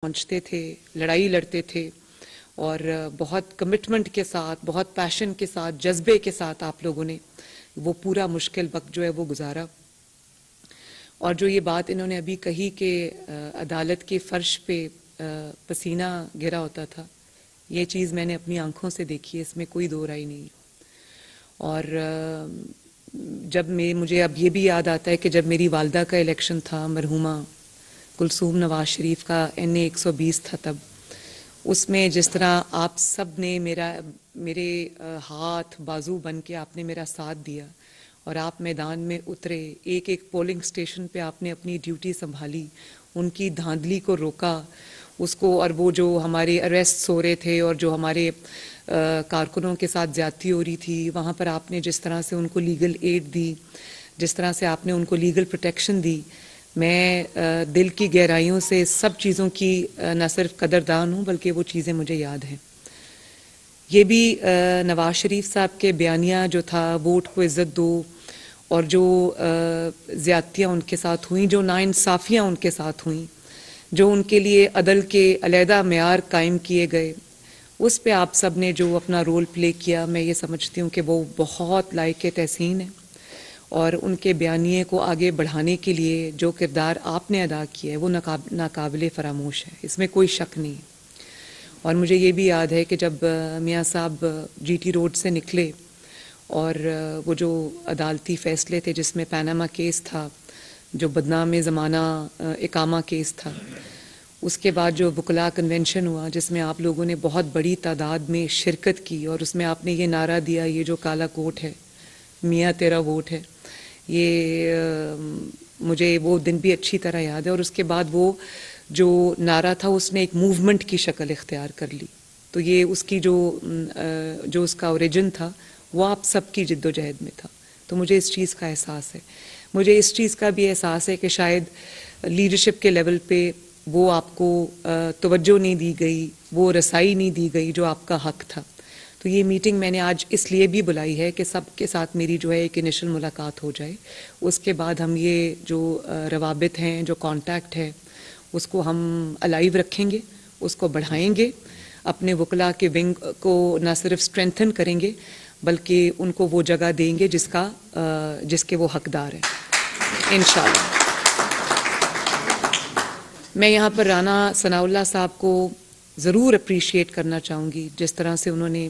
पहुंचते थे, लड़ाई लड़ते थे और बहुत कमिटमेंट के साथ, बहुत पैशन के साथ, जज्बे के साथ आप लोगों ने वो पूरा मुश्किल वक्त जो है वो गुजारा। और जो ये बात इन्होंने अभी कही कि अदालत के फर्श पे पसीना गिरा होता था, ये चीज़ मैंने अपनी आंखों से देखी है, इसमें कोई दो राय नहीं। और जब मुझे अब ये भी याद आता है कि जब मेरी वालदा का इलेक्शन था, मरहुमा कुलसूम नवाज शरीफ का NA 120 था, तब उसमें जिस तरह आप सब ने मेरे हाथ बाजू बन के आपने मेरा साथ दिया और आप मैदान में उतरे, एक एक पोलिंग स्टेशन पे आपने अपनी ड्यूटी संभाली, उनकी धांधली को रोका उसको, और वो जो हमारे अरेस्ट हो रहे थे और जो हमारे कारकुनों के साथ ज्यादती हो रही थी, वहाँ पर आपने जिस तरह से उनको लीगल एड दी, जिस तरह से आपने उनको लीगल प्रोटेक्शन दी, मैं दिल की गहराइयों से सब चीज़ों की न सिर्फ कदरदान हूँ बल्कि वो चीज़ें मुझे याद हैं। ये भी नवाज शरीफ साहब के बयानिया जो था, वोट को इज़्ज़त दो, और जो ज़्यादतियाँ उनके साथ हुई, जो नाइंसाफ़ियाँ उनके साथ हुई, जो उनके लिए अदल के अलहदा मेयार कायम किए गए, उस पे आप सब ने जो अपना रोल प्ले किया, मैं ये समझती हूँ कि वो बहुत लायक तहसीन है। और उनके बयानिए को आगे बढ़ाने के लिए जो किरदार आपने अदा किया है वो नाकाबिले फरामोश है, इसमें कोई शक नहीं। और मुझे ये भी याद है कि जब मियाँ साहब GT रोड से निकले और वो जो अदालती फ़ैसले थे जिसमें पैनामा केस था, जो बदनाम ज़माना इकामा केस था, उसके बाद जो वकला कन्वेंशन हुआ जिसमें आप लोगों ने बहुत बड़ी तादाद में शिरकत की और उसमें आपने ये नारा दिया, ये जो काला कोट है मियाँ तेरा वोट है, ये मुझे वो दिन भी अच्छी तरह याद है। और उसके बाद वो जो नारा था उसने एक मूवमेंट की शक्ल इख्तियार कर ली। तो ये उसकी जो उसका ओरिजिन था वो आप सबकी जिद्दोजहद में था। तो मुझे इस चीज़ का एहसास है, मुझे इस चीज़ का भी एहसास है कि शायद लीडरशिप के लेवल पे वो आपको तवज्जो नहीं दी गई, वो रसाई नहीं दी गई जो आपका हक था। तो ये मीटिंग मैंने आज इसलिए भी बुलाई है कि सबके साथ मेरी जो है एक इनिशियल मुलाकात हो जाए, उसके बाद हम ये जो रवाबित हैं, जो कांटेक्ट है, उसको हम अलाइव रखेंगे, उसको बढ़ाएंगे, अपने वकला के विंग को न सिर्फ स्ट्रेंथन करेंगे बल्कि उनको वो जगह देंगे जिसके वो हकदार हैं इंशाअल्लाह। मैं यहाँ पर राना सनाउल्लाह साहब को ज़रूर अप्रिशिएट करना चाहूँगी, जिस तरह से उन्होंने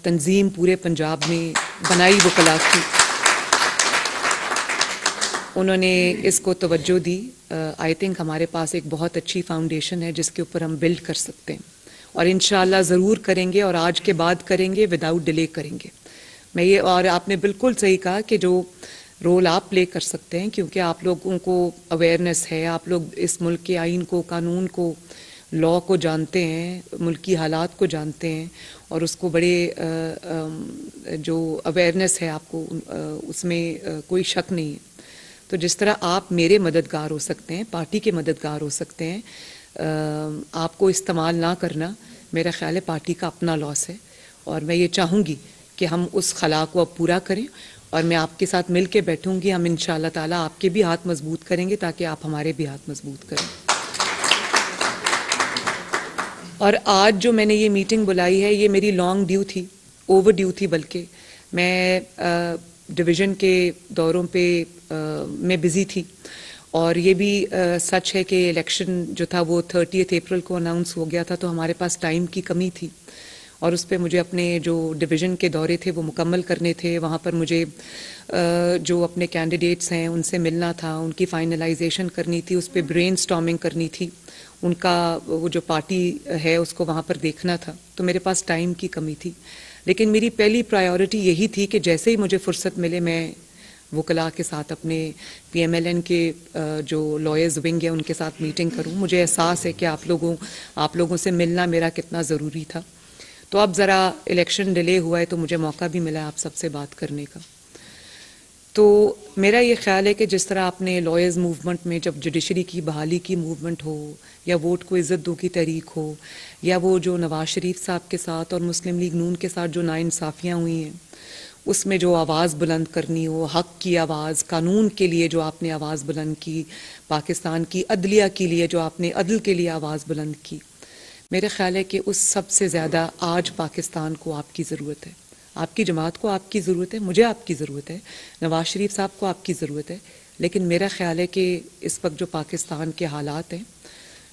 तंजीम पूरे पंजाब में बनाई वकला की, उन्होंने इसको तवज्जो दी। आई थिंक हमारे पास एक बहुत अच्छी फाउंडेशन है जिसके ऊपर हम बिल्ड कर सकते हैं और इंशाअल्लाह ज़रूर करेंगे और आज के बाद करेंगे, विदाउट डिले करेंगे। मैं ये, और आपने बिल्कुल सही कहा कि जो रोल आप प्ले कर सकते हैं, क्योंकि आप लोगों को अवेयरनेस है, आप लोग इस मुल्क के आइन को, कानून को, लॉ को जानते हैं, मुल्की हालात को जानते हैं और उसको बड़े जो अवेयरनेस है आपको उसमें कोई शक नहीं है। तो जिस तरह आप मेरे मददगार हो सकते हैं, पार्टी के मददगार हो सकते हैं, आपको इस्तेमाल ना करना मेरा ख्याल है पार्टी का अपना लॉस है। और मैं ये चाहूँगी कि हम उस खला को अब पूरा करें और मैं आपके साथ मिल के बैठूँगी, हम इंशाअल्लाह ताला आपके भी हाथ मजबूत करेंगे ताकि आप हमारे भी हाथ मजबूत करें। और आज जो मैंने ये मीटिंग बुलाई है, ये मेरी लॉन्ग ड्यू थी, ओवर ड्यू थी, बल्कि मैं डिवीज़न के दौरों पे मैं बिज़ी थी और ये भी सच है कि इलेक्शन जो था वो 30 अप्रैल को अनाउंस हो गया था, तो हमारे पास टाइम की कमी थी और उस पे मुझे अपने जो डिवीज़न के दौरे थे वो मुकम्मल करने थे। वहाँ पर मुझे जो अपने कैंडिडेट्स हैं उनसे मिलना था, उनकी फाइनलाइजेशन करनी थी, उस पर ब्रेन स्टॉर्मिंग करनी थी, उनका वो जो पार्टी है उसको वहाँ पर देखना था, तो मेरे पास टाइम की कमी थी। लेकिन मेरी पहली प्रायोरिटी यही थी कि जैसे ही मुझे फुर्सत मिले मैं वकला के साथ, अपने PMLN के जो लॉयर्स विंग है उनके साथ मीटिंग करूं। मुझे एहसास है कि आप लोगों से मिलना मेरा कितना ज़रूरी था। तो अब ज़रा इलेक्शन डिले हुआ है तो मुझे मौका भी मिला आप सबसे बात करने का। तो मेरा ये ख्याल है कि जिस तरह आपने लॉयर्स मूवमेंट में जब जुडिशरी की बहाली की मूवमेंट हो, या वोट को इज़्ज़त दो की तहरीक हो, या वो जो नवाज शरीफ साहब के साथ और मुस्लिम लीग नून के साथ जो नाइंसाफ़ियाँ हुई हैं उसमें जो आवाज़ बुलंद करनी हो, हक की आवाज़, कानून के लिए जो आपने आवाज़ बुलंद की, पाकिस्तान की अदलिया के लिए जो आपने अदल के लिए आवाज़ बुलंद की, मेरा ख्याल है कि उस सबसे ज़्यादा आज पाकिस्तान को आपकी ज़रूरत है। आपकी जमात को आपकी ज़रूरत है, मुझे आपकी ज़रूरत है, नवाज़ शरीफ साहब को आपकी ज़रूरत है। लेकिन मेरा ख्याल है कि इस वक्त जो पाकिस्तान के हालात हैं,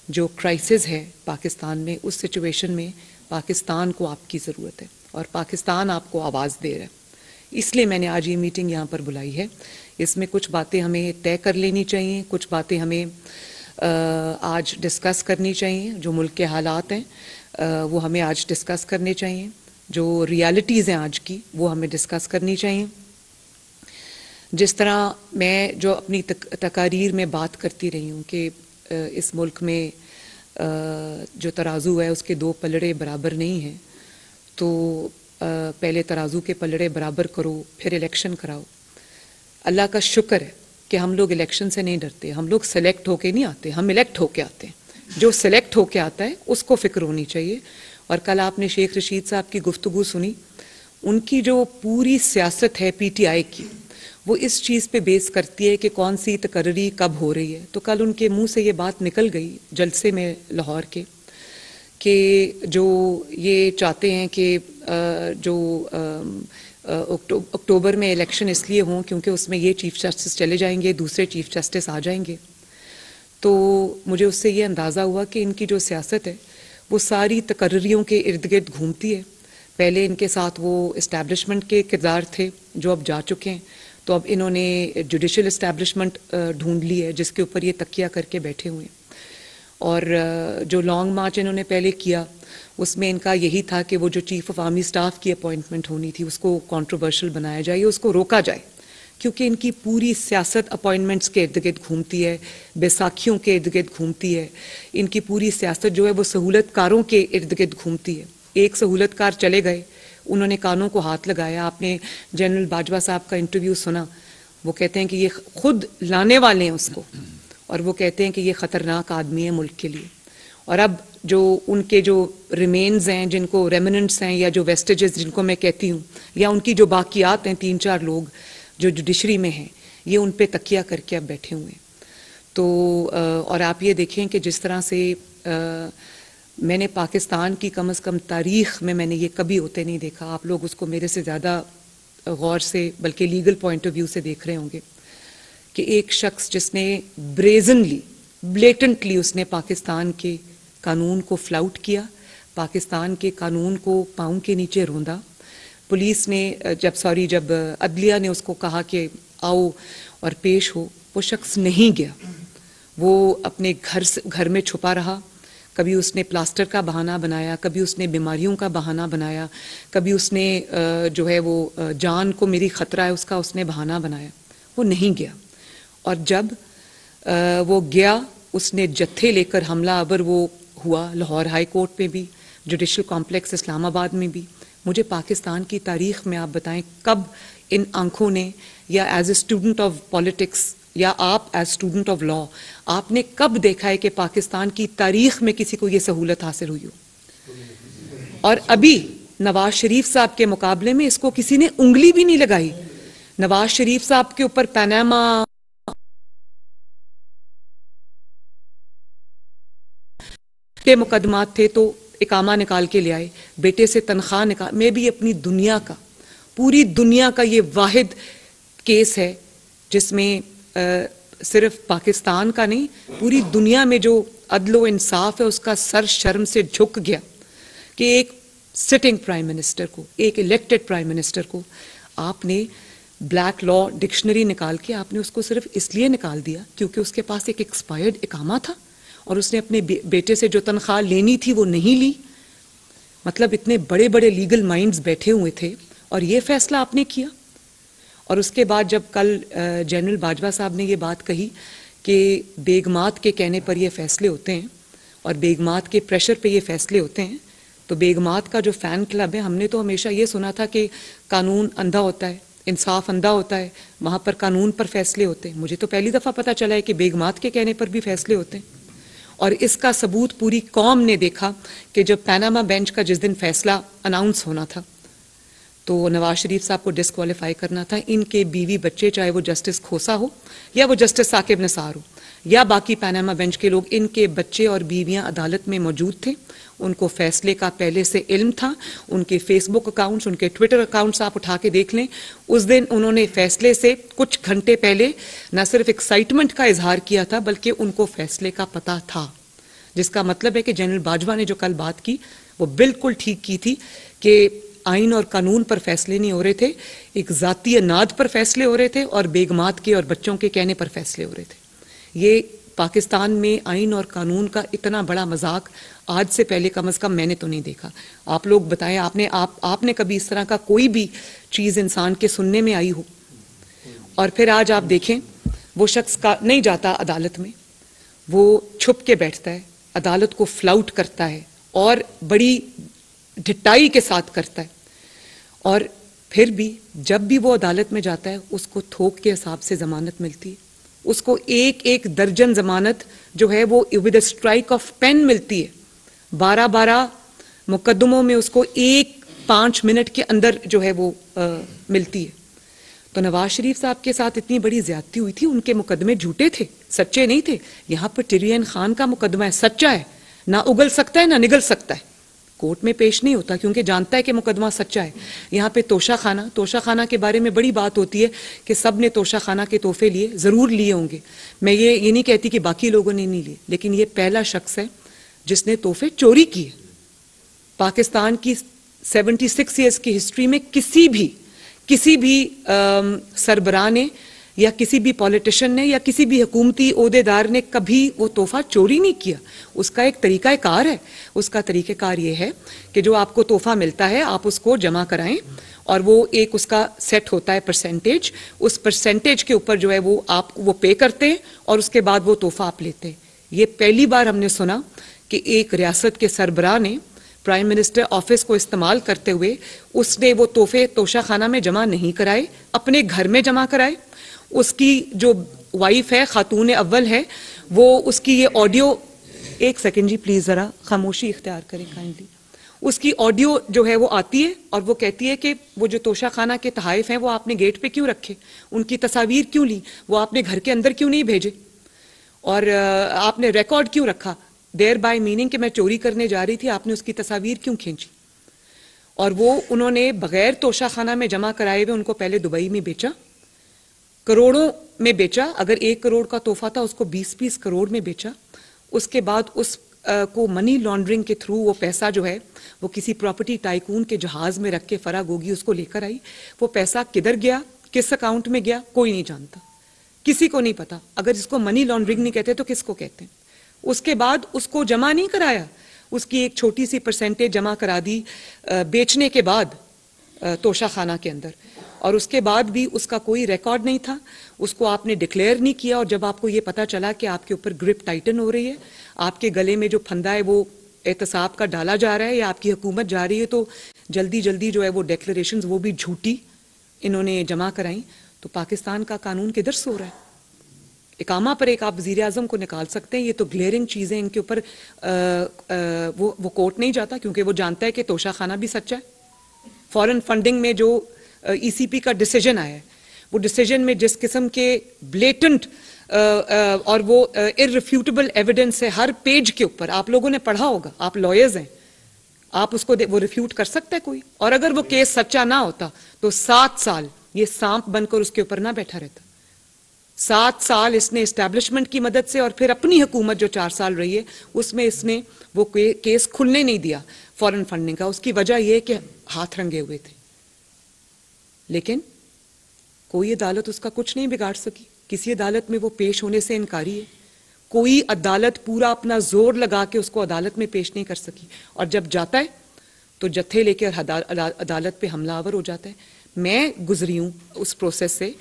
जो क्राइसिस है पाकिस्तान में, उस सिचुएशन में पाकिस्तान को आपकी ज़रूरत है और पाकिस्तान आपको आवाज़ दे रहा है। इसलिए मैंने आज ये मीटिंग यहाँ पर बुलाई है। इसमें कुछ बातें हमें तय कर लेनी चाहिए, कुछ बातें हमें आज डिस्कस करनी चाहिए। जो मुल्क के हालात हैं वो हमें आज डिस्कस करने चाहिए, जो रियलिटीज़ हैं आज की वो हमें डिस्कस करनी चाहिए। जिस तरह मैं जो अपनी तकारीर में बात करती रही हूँ कि इस मुल्क में जो तराजू है उसके दो पलड़े बराबर नहीं हैं, तो पहले तराजू के पलड़े बराबर करो, फिर इलेक्शन कराओ। अल्लाह का शुक्र है कि हम लोग इलेक्शन से नहीं डरते, हम लोग सेलेक्ट होके नहीं आते, हम इलेक्ट होके आते हैं। जो सेलेक्ट होके आता है उसको फिक्र होनी चाहिए। और कल आपने शेख रशीद साहब की गुफ्तगू सुनी, उनकी जो पूरी सियासत है पीटीआई की, वो इस चीज़ पे बेस करती है कि कौन सी तकर्री कब हो रही है। तो कल उनके मुंह से ये बात निकल गई जलसे में लाहौर के, कि जो ये चाहते हैं कि जो अक्टूबर में इलेक्शन इसलिए हों क्योंकि उसमें ये चीफ जस्टिस चले जाएंगे, दूसरे चीफ जस्टिस आ जाएंगे। तो मुझे उससे ये अंदाज़ा हुआ कि इनकी जो सियासत है वो सारी तकर्रियों के इर्द गिर्द घूमती है। पहले इनके साथ वो इस्टेब्लिशमेंट के किरदार थे जो अब जा चुके हैं, तो अब इन्होंने जुडिशल इस्टेब्लिशमेंट ढूंढ ली है जिसके ऊपर ये तकिया करके बैठे हुए हैं। और जो लॉन्ग मार्च इन्होंने पहले किया उसमें इनका यही था कि वो जो चीफ ऑफ आर्मी स्टाफ की अपॉइंटमेंट होनी थी उसको कंट्रोवर्शियल बनाया जाए, उसको रोका जाए, क्योंकि इनकी पूरी सियासत अपॉइंटमेंट्स के इर्द गिर्द घूमती है, बैसाखियों के इर्द गिर्द घूमती है। इनकी पूरी सियासत जो है वो सहूलतकारों के इर्द गिर्द घूमती है। एक सहूलतकार चले गए, उन्होंने कानों को हाथ लगाया। आपने जनरल बाजवा साहब का इंटरव्यू सुना, वो कहते हैं कि ये खुद लाने वाले हैं उसको, और वो कहते हैं कि ये ख़तरनाक आदमी है मुल्क के लिए। और अब जो उनके जो रिमेन्स हैं, जिनको रेमिनेंट्स हैं या जो वेस्टेजेस जिनको मैं कहती हूँ, या उनकी जो बाकियात हैं, 3-4 लोग जो जुडिशरी में हैं, ये उन पे तकिया करके अब बैठे हुए हैं। तो और आप ये देखें कि जिस तरह से मैंने पाकिस्तान की कम से कम तारीख़ में मैंने ये कभी होते नहीं देखा। आप लोग उसको मेरे से ज़्यादा गौर से बल्कि लीगल पॉइंट ऑफ व्यू से देख रहे होंगे कि एक शख्स जिसने ब्रेजनली, ब्लेटेंटली उसने पाकिस्तान के कानून को फ्लाउट किया, पाकिस्तान के कानून को पाँव के नीचे रोंदा। पुलिस ने जब अदलिया ने उसको कहा कि आओ और पेश हो, वो शख्स नहीं गया। वो अपने घर में छुपा रहा। कभी उसने प्लास्टर का बहाना बनाया, कभी उसने बीमारियों का बहाना बनाया, कभी उसने जो है वो जान को मेरी ख़तरा है उसका उसने बहाना बनाया। वो नहीं गया। और जब वो गया, उसने जत्थे लेकर हमला आवर वो हुआ लाहौर हाई कोर्ट में भी, जुडिशल कॉम्प्लेक्स इस्लामाबाद में भी। मुझे पाकिस्तान की तारीख़ में आप बताएं कब इन आंखों ने, या as a student of politics या आप एज स्टूडेंट ऑफ लॉ, आपने कब देखा है कि पाकिस्तान की तारीख़ में किसी को ये सहूलत हासिल हुई हो। और अभी नवाज शरीफ साहब के मुकाबले में इसको किसी ने उंगली भी नहीं लगाई। नवाज शरीफ साहब के ऊपर पनामा के मुकदमात थे तो इकामा निकाल के ले आए, बेटे से तनख्वाह निकाल। मैं भी अपनी दुनिया का, पूरी दुनिया का ये वाहिद केस है जिसमें सिर्फ पाकिस्तान का नहीं, पूरी दुनिया में जो अदलो इंसाफ है उसका सर शर्म से झुक गया कि एक सिटिंग प्राइम मिनिस्टर को, एक इलेक्टेड प्राइम मिनिस्टर को आपने ब्लैक लॉ डिक्शनरी निकाल के आपने उसको सिर्फ इसलिए निकाल दिया क्योंकि उसके पास एक एक्सपायर्ड इकामा था और उसने अपने बेटे से जो तनख्वाह लेनी थी वो नहीं ली। मतलब इतने बड़े बड़े लीगल माइंड्स बैठे हुए थे और ये फैसला आपने किया। और उसके बाद जब कल जनरल बाजवा साहब ने ये बात कही कि बेगमात के कहने पर ये फैसले होते हैं और बेगमात के प्रेशर पे ये फैसले होते हैं, तो बेगमात का जो फ़ैन क्लब है, हमने तो हमेशा ये सुना था कि कानून अंधा होता है, इंसाफ अंधा होता है, वहाँ पर कानून पर फैसले होते हैं। मुझे तो पहली दफ़ा पता चला है कि बेगमात के कहने पर भी फैसले होते हैं। और इसका सबूत पूरी कौम ने देखा कि जब पनामा बेंच का जिस दिन फैसला अनाउंस होना था तो नवाज शरीफ साहब को डिस्क्वालीफाई करना था। इनके बीवी बच्चे, चाहे वो जस्टिस खोसा हो या वो जस्टिस साकिब निसार हो या बाकी पैनामा बेंच के लोग, इनके बच्चे और बीवियां अदालत में मौजूद थे। उनको फैसले का पहले से इल्म था। उनके फेसबुक अकाउंट्स, उनके ट्विटर अकाउंट्स आप उठा के देख लें। उस दिन उन्होंने फैसले से कुछ घंटे पहले न सिर्फ एक्साइटमेंट का इजहार किया था, बल्कि उनको फैसले का पता था, जिसका मतलब है कि जनरल बाजवा ने जो कल बात की वो बिल्कुल ठीक की थी कि आइन और कानून पर फैसले नहीं हो रहे थे, एक जाती अनाद पर फैसले हो रहे थे और बेगमात के और बच्चों के कहने पर फैसले हो रहे थे। ये पाकिस्तान में आइन और कानून का इतना बड़ा मजाक आज से पहले कम से कम मैंने तो नहीं देखा। आप लोग बताएं, आपने कभी इस तरह का कोई भी चीज़ इंसान के सुनने में आई हो? और फिर आज आप देखें, वो शख्स का नहीं जाता अदालत में, वो छुप के बैठता है, अदालत को फ्लाउट करता है और बड़ी ढिठाई के साथ करता है। और फिर भी जब भी वो अदालत में जाता है, उसको थोक के हिसाब से जमानत मिलती है। उसको एक एक दर्जन जमानत जो है वो विद स्ट्राइक ऑफ पेन मिलती है। 12-12 मुकदमों में उसको 5 मिनट के अंदर जो है वो मिलती है। तो नवाज शरीफ साहब के साथ इतनी बड़ी ज्यादती हुई थी। उनके मुकदमे झूठे थे, सच्चे नहीं थे। यहाँ पर टिरियन खान का मुकदमा है, सच्चा है, ना उगल सकता है ना निगल सकता है। कोर्ट में पेश नहीं होता क्योंकि जानता है कि मुकदमा सच्चा है। यहाँ पे तोशा खाना के बारे में बड़ी बात होती है कि सब ने तोशा खाना के तोहफे लिए, ज़रूर लिए होंगे। मैं ये नहीं कहती कि बाकी लोगों ने नहीं लिए, लेकिन ये पहला शख्स है जिसने तोहफे चोरी किए। पाकिस्तान की 76 ईयर्स की हिस्ट्री में किसी भी सरबराह ने या किसी भी पॉलिटिशियन ने या किसी भी हुकूमती ओहदेदार ने कभी वो तोहफा चोरी नहीं किया। उसका एक तरीक़ाकार है। उसका तरीक़ाकार ये है कि जो आपको तोहफा मिलता है आप उसको जमा कराएं और वो एक उसका सेट होता है परसेंटेज। उस परसेंटेज के ऊपर जो है वो आप वो पे करते हैं और उसके बाद वो तोहफा आप लेते हैं। ये पहली बार हमने सुना कि एक रियासत के सरबराह ने प्राइम मिनिस्टर ऑफिस को इस्तेमाल करते हुए उसने वो तोहफे तोशा खाना में जमा नहीं कराए, अपने घर में जमा कराए। उसकी जो वाइफ है, खातून अव्वल है, वो उसकी ये ऑडियो, एक सेकंड जी प्लीज जरा खामोशी इख्तियार करें काइंडली। उसकी ऑडियो जो है वो आती है और वो कहती है कि वो जो तोशा खाना के तहाइफ हैं वो आपने गेट पे क्यों रखे, उनकी तस्वीर क्यों ली, वो आपने घर के अंदर क्यों नहीं भेजे और आपने रिकॉर्ड क्यों रखा, देयर बाय मीनिंग कि मैं चोरी करने जा रही थी, आपने उसकी तस्वीर क्यों खींची। और वो उन्होंने बगैर तोशा खाना में जमा कराए हुए उनको पहले दुबई में बेचा, करोड़ों में बेचा। अगर 1 करोड़ का तोहफा था उसको 20-20 करोड़ में बेचा। उसके बाद उस को मनी लॉन्ड्रिंग के थ्रू वो पैसा जो है वो किसी प्रॉपर्टी टाइकून के जहाज में रख के फराग होगी उसको लेकर आई। वो पैसा किधर गया, किस अकाउंट में गया, कोई नहीं जानता, किसी को नहीं पता। अगर इसको मनी लॉन्ड्रिंग नहीं कहते तो किसको कहते हैं। उसके बाद उसको जमा नहीं कराया, उसकी एक छोटी सी परसेंटेज जमा करा दी बेचने के बाद तोशा खाना के अंदर, और उसके बाद भी उसका कोई रिकॉर्ड नहीं था। उसको आपने डिक्लेयर नहीं किया और जब आपको ये पता चला कि आपके ऊपर ग्रिप टाइटन हो रही है, आपके गले में जो फंदा है वो एहतसाब का डाला जा रहा है या आपकी हुकूमत जा रही है, तो जल्दी जल्दी जो है वो डिक्लेरेशंस वो भी झूठी इन्होंने जमा कराई। तो पाकिस्तान का कानून किधर सो रहा है। इकामा पर एक आप वज़ीर आज़म को निकाल सकते हैं, ये तो ग्लेयरिंग चीज़ें, इनके ऊपर वो कोर्ट नहीं जाता क्योंकि वो जानता है कि तोशा खाना भी सच्चा है। फॉरेन फंडिंग में जो ईसीपी का डिसीजन आया है, वो डिसीजन में जिस किस्म के ब्लेटेंट और वो इररिफ्यूटेबल एविडेंस है हर पेज के ऊपर, आप लोगों ने पढ़ा होगा, आप लॉयर्स हैं, आप उसको वो रिफ्यूट कर सकता है कोई। और अगर वो केस सच्चा ना होता तो 7 साल ये सांप बनकर उसके ऊपर ना बैठा रहता। 7 साल इसने एस्टैब्लिशमेंट की मदद से और फिर अपनी हुकूमत जो 4 साल रही है उसमें इसने वो केस खुलने नहीं दिया फॉरेन फंडिंग का। उसकी वजह यह कि हाथ रंगे हुए थे, लेकिन कोई अदालत उसका कुछ नहीं बिगाड़ सकी। किसी अदालत में वो पेश होने से इनकारी है। कोई अदालत पूरा अपना जोर लगा के उसको अदालत में पेश नहीं कर सकी, और जब जाता है तो जत्थे लेकर अदालत पे हमलावर हो जाता है। मैं गुजरी हूँ उस प्रोसेस से,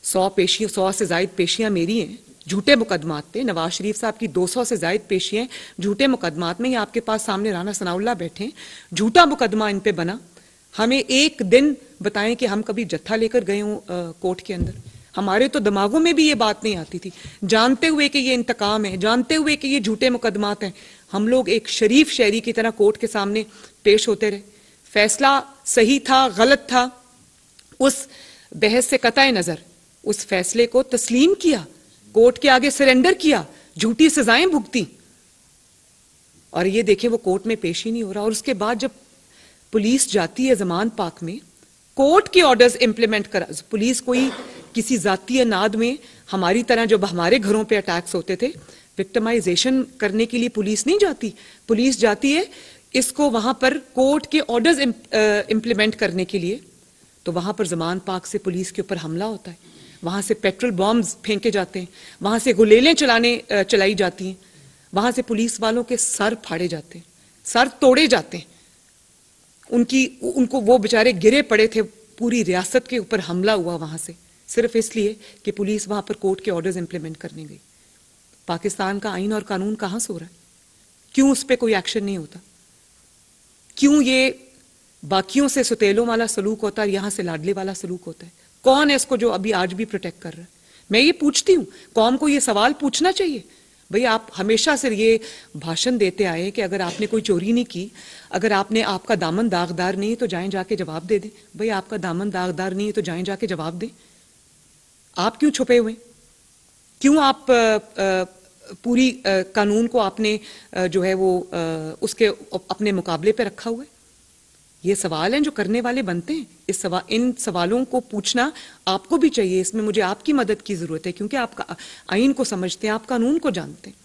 100 से ज़ायद पेशियाँ मेरी हैं झूठे मुकदमात पे। नवाज शरीफ साहब की 200 से ज़ायद पेशियाँ झूठे मुकदमात में। ये आपके पास सामने राना सनाउल्लाह बैठे हैं, झूठा मुकदमा इन पे बना। हमें एक दिन बताएं कि हम कभी जत्था लेकर गए हों कोर्ट के अंदर। हमारे तो दिमागों में भी ये बात नहीं आती थी, जानते हुए कि ये इंतकाम है, जानते हुए कि ये झूठे मुकदमात हैं, हम लोग एक शरीफ शहरी की तरह कोर्ट के सामने पेश होते रहे। फैसला सही था गलत था, उस बहस से कतई नजर उस फैसले को तस्लीम किया, कोर्ट के आगे सरेंडर किया, झूठी सजाएं भुगती, और ये देखें वो कोर्ट में पेश ही नहीं हो रहा। और उसके बाद जब पुलिस जाती है जमान पाक में, कोर्ट के ऑर्डर्स इंप्लीमेंट करा, पुलिस कोई किसी जाती अनाद में हमारी तरह जब हमारे घरों पे अटैक्स होते थे विक्टिमाइजेशन करने के लिए पुलिस नहीं जाती, पुलिस जाती है इसको वहां पर कोर्ट के ऑर्डर्स इंप्लीमेंट करने के लिए। तो वहां पर जमान पाक से पुलिस के ऊपर हमला होता है, वहां से पेट्रोल बॉम्ब्स फेंके जाते हैं, वहां से गुलेलें चलाई जाती हैं, वहां से पुलिस वालों के सर फाड़े जाते हैं, सर तोड़े जाते हैं, उनको वो बेचारे गिरे पड़े थे, पूरी रियासत के ऊपर हमला हुआ वहां से, सिर्फ इसलिए कि पुलिस वहां पर कोर्ट के ऑर्डर्स इंप्लीमेंट करने गई। पाकिस्तान का आईन और कानून कहां सो रहा है? क्यों उस पर कोई एक्शन नहीं होता? क्यों ये बाकियों से सुतेलों वाला सलूक होता है, यहां से लाडले वाला सलूक होता है? कौन है इसको जो अभी आज भी प्रोटेक्ट कर रहा है? मैं ये पूछती हूं, कौम को ये सवाल पूछना चाहिए। भाई आप हमेशा से ये भाषण देते आए कि अगर आपने कोई चोरी नहीं की, अगर आपका दामन दागदार नहीं तो जाएं जाके जवाब दे दें। भाई आपका दामन दागदार नहीं है तो जाएं जाके जवाब दें। आप क्यों छुपे हुए? क्यों आप पूरी कानून को आपने जो है वो उसके अपने मुकाबले पे रखा हुआ है? ये सवाल हैं जो करने वाले बनते हैं। इन सवालों को पूछना आपको भी चाहिए। इसमें मुझे आपकी मदद की जरूरत है, क्योंकि आप आइन को समझते हैं, आप कानून को जानते हैं।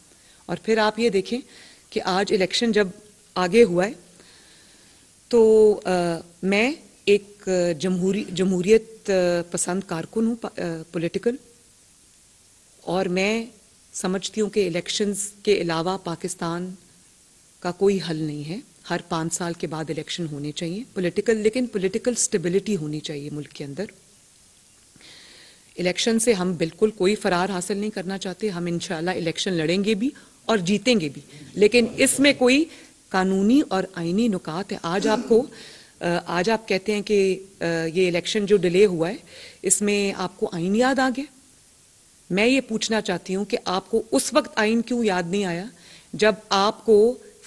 और फिर आप ये देखें कि आज इलेक्शन जब आगे हुआ है तो मैं एक जमहूरियत पसंद कारकुन हूँ, पॉलिटिकल, और मैं समझती हूँ कि इलेक्शंस के अलावा पाकिस्तान का कोई हल नहीं है। हर 5 साल के बाद इलेक्शन होने चाहिए पॉलिटिकल, लेकिन पॉलिटिकल स्टेबिलिटी होनी चाहिए मुल्क के अंदर। इलेक्शन से हम बिल्कुल कोई फरार हासिल नहीं करना चाहते, हम इंशाल्लाह इलेक्शन लड़ेंगे भी और जीतेंगे भी, लेकिन इसमें कोई कानूनी और आईनी नुकात है। आज आप कहते हैं कि ये इलेक्शन जो डिले हुआ है इसमें आपको आइन याद आ गया। मैं ये पूछना चाहती हूँ कि आपको उस वक्त आइन क्यों याद नहीं आया जब आपको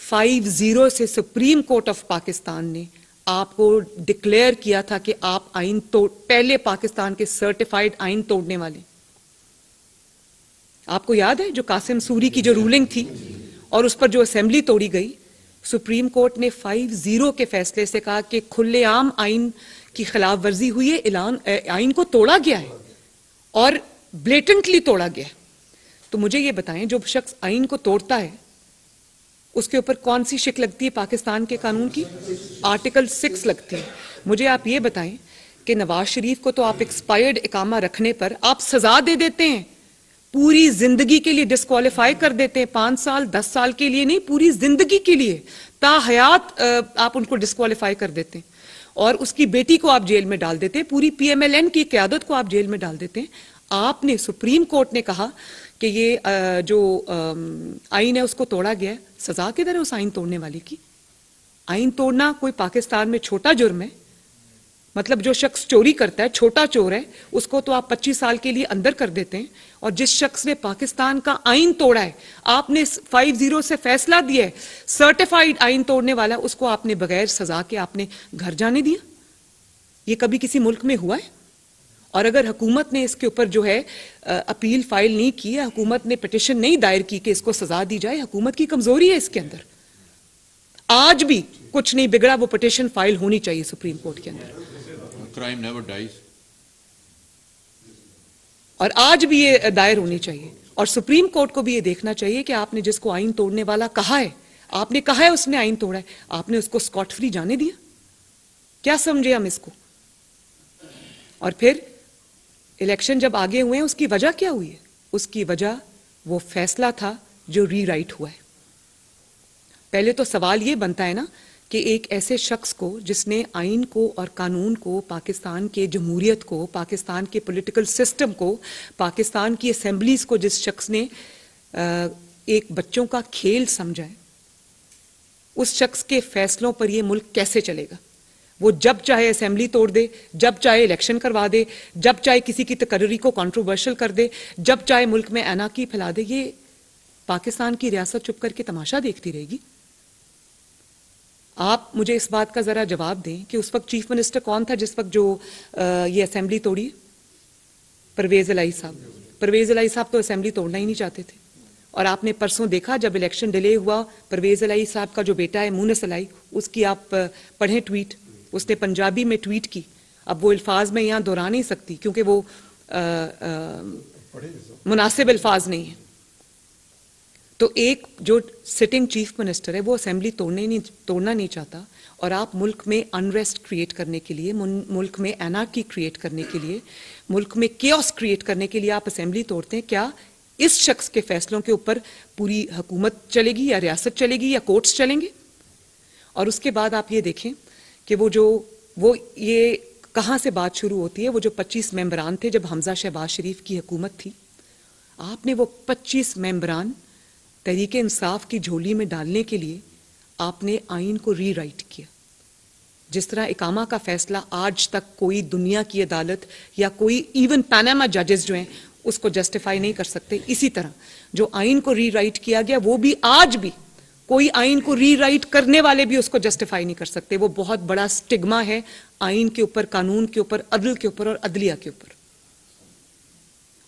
5-0 से सुप्रीम कोर्ट ऑफ पाकिस्तान ने आपको डिक्लेयर किया था कि आप आइन पहले पाकिस्तान के सर्टिफाइड आइन तोड़ने वाले। आपको याद है जो कासिम सूरी की जो रूलिंग थी और उस पर जो असेंबली तोड़ी गई, सुप्रीम कोर्ट ने 5-0 के फैसले से कहा कि खुलेआम आइन की खिलाफ वर्जी हुई है, आइन को तोड़ा गया है और ब्लेटेंटली तोड़ा गया है। तो मुझे ये बताएं, जो शख्स आइन को तोड़ता है उसके ऊपर कौन सी शिक लगती है पाकिस्तान के कानून की? आर्टिकल 6 लगती है। मुझे आप ये बताएं कि नवाज शरीफ को तो आप एक्सपायर्ड इकामा रखने पर आप सजा दे देते हैं, पूरी जिंदगी के लिए डिस्क्वालीफाई कर देते हैं, 5 साल 10 साल के लिए नहीं, पूरी जिंदगी के लिए ताहयात आप उनको डिस्क्वालीफाई कर देते हैं, और उसकी बेटी को आप जेल में डाल देते हैं, पूरी PMLN की क़यादत को आप जेल में डाल देते हैं। आपने, सुप्रीम कोर्ट ने कहा कि ये जो आइन है उसको तोड़ा गया है, सजा किधर है उस आइन तोड़ने वाले की? आइन तोड़ना कोई पाकिस्तान में छोटा जुर्म है? मतलब जो शख्स चोरी करता है, छोटा चोर है, उसको तो आप 25 साल के लिए अंदर कर देते हैं, और जिस शख्स ने पाकिस्तान का आइन तोड़ा है, आपने 5-0 से फैसला दिया है सर्टिफाइड आइन तोड़ने वाला, उसको आपने बगैर सजा के आपने घर जाने दिया। ये कभी किसी मुल्क में हुआ है? और अगर हुकूमत ने इसके ऊपर जो है अपील फाइल नहीं की है, हुकूमत ने पिटिशन नहीं दायर की कि इसको सजा दी जाए, हुकूमत की कमजोरी है इसके अंदर। आज भी कुछ नहीं बिगड़ा, वो पिटिशन फाइल होनी चाहिए सुप्रीम कोर्ट के अंदर। Crime never dies. और आज भी ये दायर होनी चाहिए, और सुप्रीम कोर्ट को भी ये देखना चाहिए कि आपने जिसको आइन तोड़ने वाला कहा है, आपने कहा है उसने आइन तोड़ा है, आपने उसको स्कॉट फ्री जाने दिया? क्या समझे हम इसको? और फिर इलेक्शन जब आगे हुए हैं, उसकी वजह क्या हुई है? उसकी वजह वो फैसला था जो रीराइट हुआ है। पहले तो सवाल ये बनता है ना कि एक ऐसे शख्स को जिसने आइन को और कानून को, पाकिस्तान के जमहूरियत को, पाकिस्तान के पॉलिटिकल सिस्टम को, पाकिस्तान की असेंबलीज को जिस शख्स ने एक बच्चों का खेल समझा है, उस शख्स के फैसलों पर यह मुल्क कैसे चलेगा? वो जब चाहे असेंबली तोड़ दे, जब चाहे इलेक्शन करवा दे, जब चाहे किसी की तकर्री को कंट्रोवर्शियल कर दे, जब चाहे मुल्क में एनार्की फैला दे। ये पाकिस्तान की रियासत चुप करके तमाशा देखती रहेगी? आप मुझे इस बात का जरा जवाब दें कि उस वक्त चीफ मिनिस्टर कौन था जिस वक्त जो ये असेंबली तोड़ी? परवेज इलाही साहब। परवेज इलाही साहब तो असेंबली तोड़ना ही नहीं चाहते थे। और आपने परसों देखा जब इलेक्शन डिले हुआ, परवेज इलाही साहब का जो बेटा है मुनस इलाही, उसकी आप पढ़ें ट्वीट, उसने पंजाबी में ट्वीट की। अब वो अल्फाज में यहाँ दोहरा नहीं सकती क्योंकि वो मुनासिब अल्फाज नहीं है। तो एक जो सिटिंग चीफ मिनिस्टर है वो असेंबली तोड़ना नहीं चाहता, और आप मुल्क में अनरेस्ट क्रिएट करने के लिए, मुल्क में एनार्की क्रिएट करने के लिए, मुल्क में केओस क्रिएट करने के लिए आप असेंबली तोड़ते हैं। क्या इस शख्स के फैसलों के ऊपर पूरी हुकूमत चलेगी या रियासत चलेगी या कोर्ट्स चलेंगे? और उसके बाद आप ये देखें कि वो ये कहाँ से बात शुरू होती है। वो जो 25 मेंबरान थे जब हमजा शहबाज शरीफ की हुकूमत थी, आपने वो 25 मेंबरान तहरीक इंसाफ की झोली में डालने के लिए आपने आइन को रीराइट किया। जिस तरह इकामा का फैसला आज तक कोई दुनिया की अदालत या कोई इवन पनामा जजेस जो हैं उसको जस्टिफाई नहीं कर सकते, इसी तरह जो आइन को रीराइट किया गया वो भी आज भी कोई आइन को रीराइट करने वाले भी उसको जस्टिफाई नहीं कर सकते। वो बहुत बड़ा स्टिग्मा है आइन के ऊपर, कानून के ऊपर, अदल के ऊपर और अदलिया के ऊपर।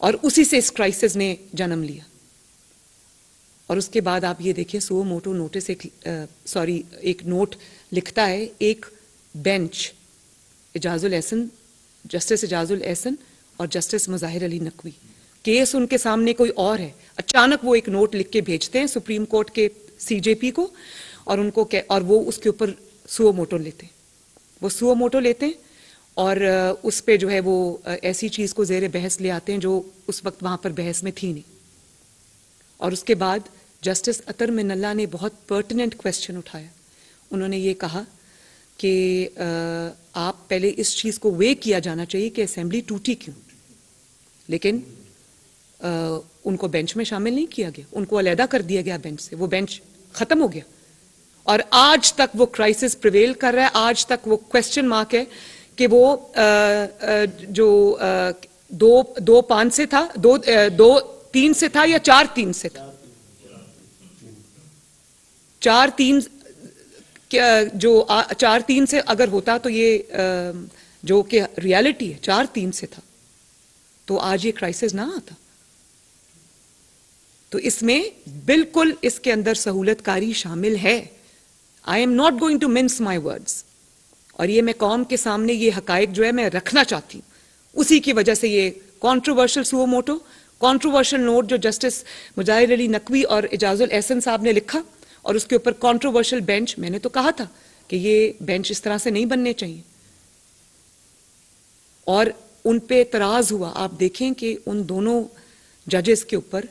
और उसी से इस क्राइसिस ने जन्म लिया। और उसके बाद आप ये देखिए, सुओ मोटो नोटिस एक नोट लिखता है, एक बेंच इजाजुल एहसन, जस्टिस इजाजुल एहसन और जस्टिस मुजाहिर अली नकवी, केस उनके सामने कोई और है, अचानक वो एक नोट लिख के भेजते हैं सुप्रीम कोर्ट के सीजेपी को, और वो उसके ऊपर सुओ मोटो लेते हैं। वो सुओ मोटो लेते हैं और उस पे जो है वो ऐसी चीज को जेर बहस ले आते हैं जो उस वक्त वहां पर बहस में थी नहीं। और उसके बाद जस्टिस अतर मिनल्ला ने बहुत पर्टिनेंट क्वेश्चन उठाया। उन्होंने ये कहा कि आप पहले इस चीज को वे किया जाना चाहिए कि असेंबली टूटी क्यों, लेकिन उनको बेंच में शामिल नहीं किया गया, उनको अलहदा कर दिया गया बेंच से, वो बेंच खत्म हो गया। और आज तक वो क्राइसिस प्रिवेल कर रहा है, आज तक वो क्वेश्चन मार्क है कि वो जो 2-5 से था, 2-3 से था या 4-3 से था। 4-3 जो 4-3 से अगर होता तो ये जो कि रियलिटी है 4-3 से था तो आज ये क्राइसिस ना आता। तो इसमें बिल्कुल इसके अंदर सहूलतकारी शामिल है। I am not going to mince my words, और ये मैं कौम के सामने ये हकायक जो है मैं रखना चाहती हूँ। उसी की वजह से ये controversial suo motu, controversial note जो जस्टिस मुजाहिर अली नकवी और इजाजुल एहसन साहब ने लिखा, और उसके ऊपर कॉन्ट्रोवर्शियल बेंच, मैंने तो कहा था कि ये बेंच इस तरह से नहीं बनने चाहिए, और उन पे एतराज हुआ। आप देखें कि उन दोनों जजेस के ऊपर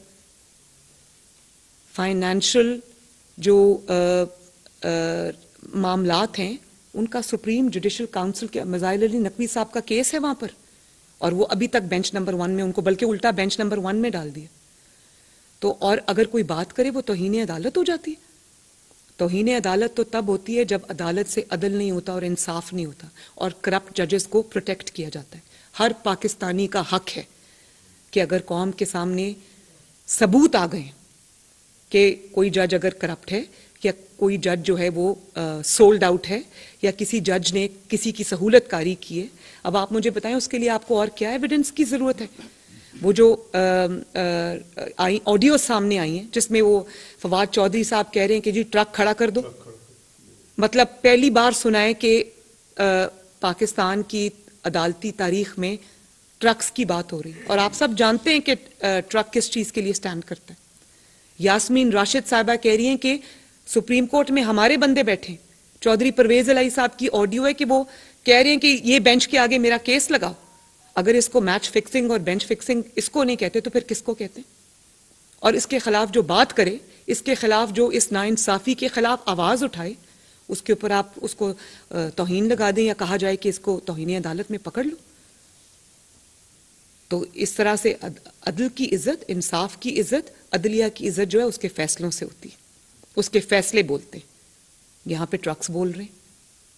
फाइनेंशियल जो मामलात हैं उनका सुप्रीम जुडिशल काउंसिल के मुजाहिर अली नकवी साहब का केस है वहां पर, और वो अभी तक बेंच नंबर 1 में, उनको बल्कि उल्टा बेंच नंबर 1 में डाल दिया। तो और अगर कोई बात करे वो तौहीन अदालत हो जाती है। तौहीन अदालत तो तब होती है जब अदालत से अदल नहीं होता और इंसाफ नहीं होता और करप्ट जजेस को प्रोटेक्ट किया जाता है। हर पाकिस्तानी का हक है कि अगर कौम के सामने सबूत आ गए कि कोई जज अगर करप्ट है या कोई जज जो है वो सोल्ड आउट है या किसी जज ने किसी की सहूलतकारी की है, अब आप मुझे बताएं उसके लिए आपको और क्या एविडेंस की जरूरत है। वो जो ऑडियो सामने आई है जिसमें वो फवाद चौधरी साहब कह रहे हैं कि जी ट्रक खड़ा कर दो, मतलब पहली बार सुना है कि पाकिस्तान की अदालती तारीख में ट्रक्स की बात हो रही है। और आप सब जानते हैं कि ट्रक किस चीज के लिए स्टैंड करता है। यास्मीन राशिद साहिबा कह रही हैं कि सुप्रीम कोर्ट में हमारे बंदे बैठे। चौधरी परवेज इलाही साहब की ऑडियो है कि वो कह रहे हैं कि ये बेंच के आगे मेरा केस लगाओ। अगर इसको मैच फिक्सिंग और बेंच फिक्सिंग इसको नहीं कहते तो फिर किसको कहते हैं? और इसके खिलाफ जो बात करे, इसके खिलाफ जो इस नाइंसाफी के खिलाफ आवाज उठाए, उसके ऊपर आप उसको तौहीन लगा दें या कहा जाए कि इसको तौहीन अदालत में पकड़ लो। तो इस तरह से अदल की इज्जत, इंसाफ की इज्जत, अदलिया की इज्जत जो है उसके फैसलों से होती है, उसके फैसले बोलते हैं। यहाँ पे ट्रक्स बोल रहे हैं,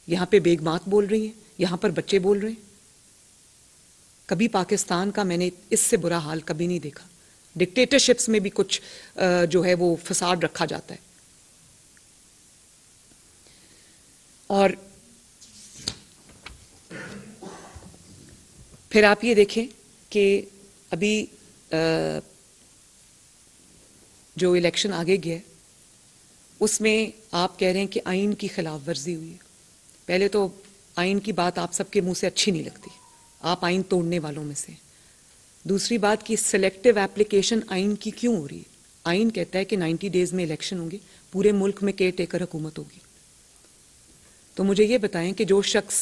यहाँ पे बेगमात बोल रही हैं, यहाँ पर बच्चे बोल रहे हैं। कभी पाकिस्तान का मैंने इससे बुरा हाल कभी नहीं देखा। डिक्टेटरशिप्स में भी कुछ जो है वो फसाद रखा जाता है। और फिर आप ये देखें कि अभी जो इलेक्शन आगे गया है उसमें आप कह रहे हैं कि आइन की खिलाफ वर्जी हुई है। पहले तो आइन की बात आप सबके मुंह से अच्छी नहीं लगती, आप आइन तोड़ने वालों में से। दूसरी बात कि सिलेक्टिव एप्लीकेशन आइन की क्यों हो रही है? आइन कहता है कि 90 डेज में इलेक्शन होंगे, पूरे मुल्क में केयर टेकर हुकूमत होगी। तो मुझे ये बताएं कि जो शख्स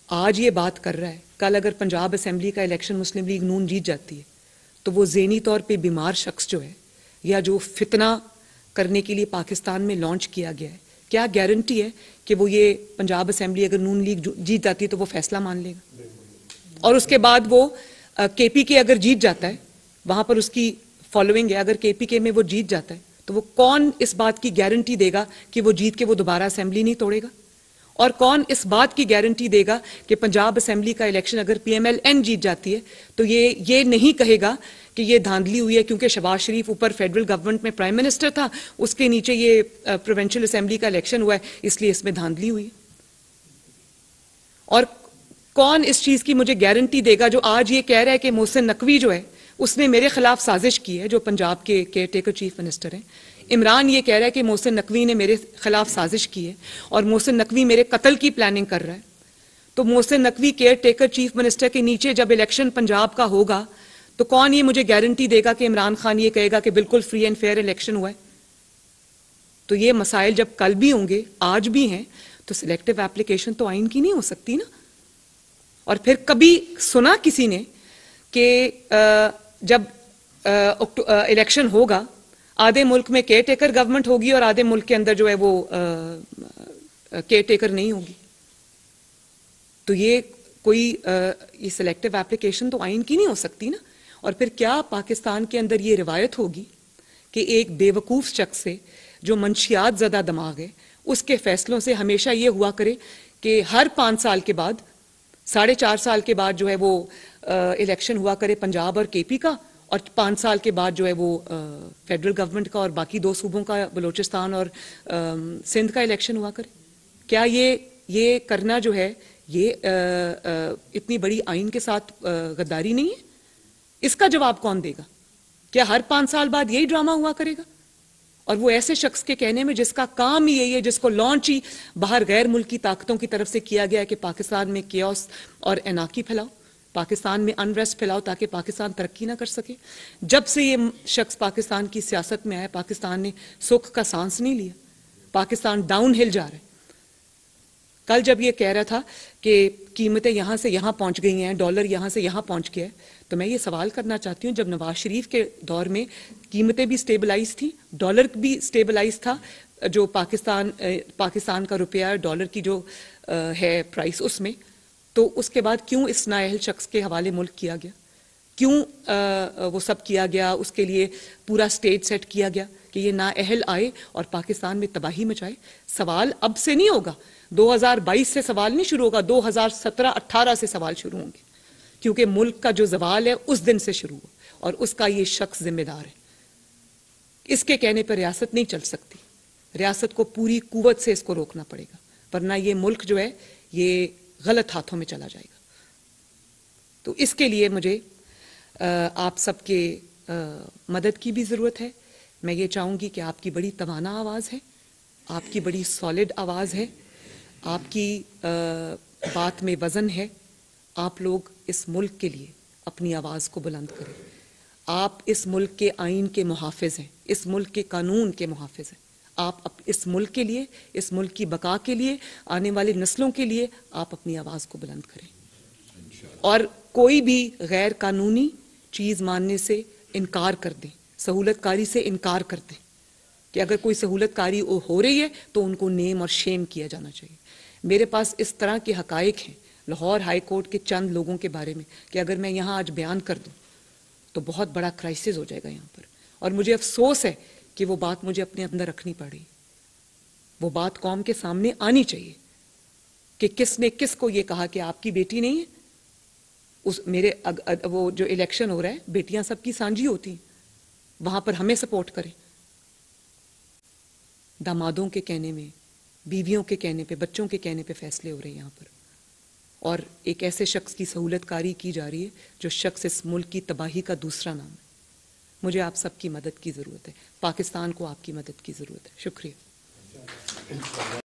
आज ये बात कर रहा है, कल अगर पंजाब असेंबली का इलेक्शन मुस्लिम लीग नून जीत जाती है तो वो ज़हनी तौर पे बीमार शख्स जो है, या जो फितना करने के लिए पाकिस्तान में लॉन्च किया गया है, क्या गारंटी है कि वो ये पंजाब असेंबली अगर नून लीग जीत जाती है तो वो फैसला मान लेगा? और उसके बाद वो केपीके अगर जीत जाता है, वहां पर उसकी फॉलोइंग है, अगर केपीके में वो जीत जाता है तो वो कौन इस बात की गारंटी देगा कि वो जीत के वो दोबारा असेंबली नहीं तोड़ेगा? और कौन इस बात की गारंटी देगा कि पंजाब असेंबली का इलेक्शन अगर पीएमएल-एन जीत जाती है तो ये नहीं कहेगा कि ये धांधली हुई है क्योंकि शहबाज शरीफ ऊपर फेडरल गवर्नमेंट में प्राइम मिनिस्टर था, उसके नीचे ये प्रोविंशियल असेंबली का इलेक्शन हुआ है इसलिए इसमें धांधली हुई है? और कौन इस चीज की मुझे गारंटी देगा जो आज ये कह रहा है कि मोहसिन नकवी जो है उसने मेरे खिलाफ साजिश की है, जो पंजाब के केयर टेकर चीफ मिनिस्टर हैं। इमरान ये कह रहा है कि मोहसिन नकवी ने मेरे खिलाफ साजिश की है और मोहसिन नकवी मेरे कत्ल की प्लानिंग कर रहा है। तो Mohsin Naqvi care taker chief minister के नीचे जब इलेक्शन पंजाब का होगा तो कौन ये मुझे गारंटी देगा कि इमरान खान ये कहेगा कि बिल्कुल फ्री एंड फेयर इलेक्शन हुआ है? तो ये मसाइल जब कल भी होंगे, आज भी हैं, तो सिलेक्टिव एप्लीकेशन तो आइन की नहीं हो सकती ना। और फिर कभी सुना किसी ने कि जब इलेक्शन होगा आधे मुल्क में केयर टेकर गवर्नमेंट होगी और आधे मुल्क के अंदर जो है वो केयर टेकर नहीं होगी? तो ये कोई ये सिलेक्टिव एप्लीकेशन तो आइन की नहीं हो सकती ना। और फिर क्या पाकिस्तान के अंदर ये रिवायत होगी कि एक बेवकूफ़ शख्स से जो मंशियात ज़दा दिमाग है उसके फैसलों से हमेशा ये हुआ करे कि हर 5 साल के बाद, 4.5 साल के बाद जो है वो इलेक्शन हुआ करे पंजाब और केपी का, और 5 साल के बाद जो है वो फेडरल गवर्नमेंट का और बाकी 2 सूबों का, बलूचिस्तान और सिंध का इलेक्शन हुआ करे? क्या ये करना जो है ये इतनी बड़ी आइन के साथ गद्दारी नहीं है? इसका जवाब कौन देगा? क्या हर 5 साल बाद यही ड्रामा हुआ करेगा? और वो ऐसे शख्स के कहने में जिसका काम ही यही है, जिसको लॉन्च ही बाहर गैर मुल्की ताकतों की तरफ से किया गया है कि पाकिस्तान में केओस और एनार्की फैलाओ, पाकिस्तान में अनरेस्ट फैलाओ ताकि पाकिस्तान तरक्की ना कर सके। जब से ये शख्स पाकिस्तान की सियासत में आया, पाकिस्तान ने सुख का सांस नहीं लिया, पाकिस्तान डाउन हिल जा रहा है। कल जब ये कह रहा था कि कीमतें यहाँ से यहाँ पहुँच गई हैं, डॉलर यहाँ से यहाँ पहुँच गया है, तो मैं ये सवाल करना चाहती हूँ, जब नवाज शरीफ के दौर में कीमतें भी स्टेबलाइज थी, डॉलर भी स्टेबलाइज था, जो पाकिस्तान का रुपया डॉलर की जो है प्राइस उसमें, तो उसके बाद क्यों इस नाअहल शख्स के हवाले मुल्क किया गया? क्यों वो सब किया गया? उसके लिए पूरा स्टेज सेट किया गया कि ये नाअहल आए और पाकिस्तान में तबाही मचाए। सवाल अब से नहीं होगा, 2022 से सवाल नहीं शुरू होगा, 2017-18 से सवाल शुरू होंगे, क्योंकि मुल्क का जो जवाल है उस दिन से शुरू हुआ और उसका ये शख्स जिम्मेदार है। इसके कहने पर रियासत नहीं चल सकती, रियासत को पूरी कुव्वत से इसको रोकना पड़ेगा, वरना ये मुल्क जो है ये गलत हाथों में चला जाएगा। तो इसके लिए मुझे आप सबके मदद की भी ज़रूरत है। मैं ये चाहूँगी कि आपकी बड़ी तवाना आवाज़ है, आपकी बड़ी सॉलिड आवाज़ है, आपकी बात में वज़न है। आप लोग इस मुल्क के लिए अपनी आवाज़ को बुलंद करें। आप इस मुल्क के आइन के मुहाफ़िज़ हैं, इस मुल्क के कानून के मुहाफ़िज़ हैं। आप इस मुल्क के लिए, इस मुल्क की बका के लिए, आने वाली नस्लों के लिए आप अपनी आवाज़ को बुलंद करें और कोई भी गैर कानूनी चीज़ मानने से इनकार कर दें, सहूलतकारी से इनकार कर दें कि अगर कोई सहूलतकारी हो रही है तो उनको नेम और शेम किया जाना चाहिए। मेरे पास इस तरह के हकायक हैं लाहौर हाई कोर्ट के चंद लोगों के बारे में कि अगर मैं यहाँ आज बयान कर दूँ तो बहुत बड़ा क्राइसिस हो जाएगा यहाँ पर, और मुझे अफसोस है कि वो बात मुझे अपने अंदर रखनी पड़ी। वो बात कौम के सामने आनी चाहिए कि किसने किसको ये कहा कि आपकी बेटी नहीं है। वो जो इलेक्शन हो रहा है, बेटियां सबकी सांझी होती, वहां पर हमें सपोर्ट करें। दामादों के कहने में बीवियों के कहने पे, बच्चों के कहने पे फैसले हो रहे हैं यहाँ पर, और एक ऐसे शख्स की सहूलतकारी की जा रही है जो शख्स इस मुल्क की तबाही का दूसरा नाम है। मुझे आप सबकी मदद की ज़रूरत है, पाकिस्तान को आपकी मदद की ज़रूरत है। शुक्रिया।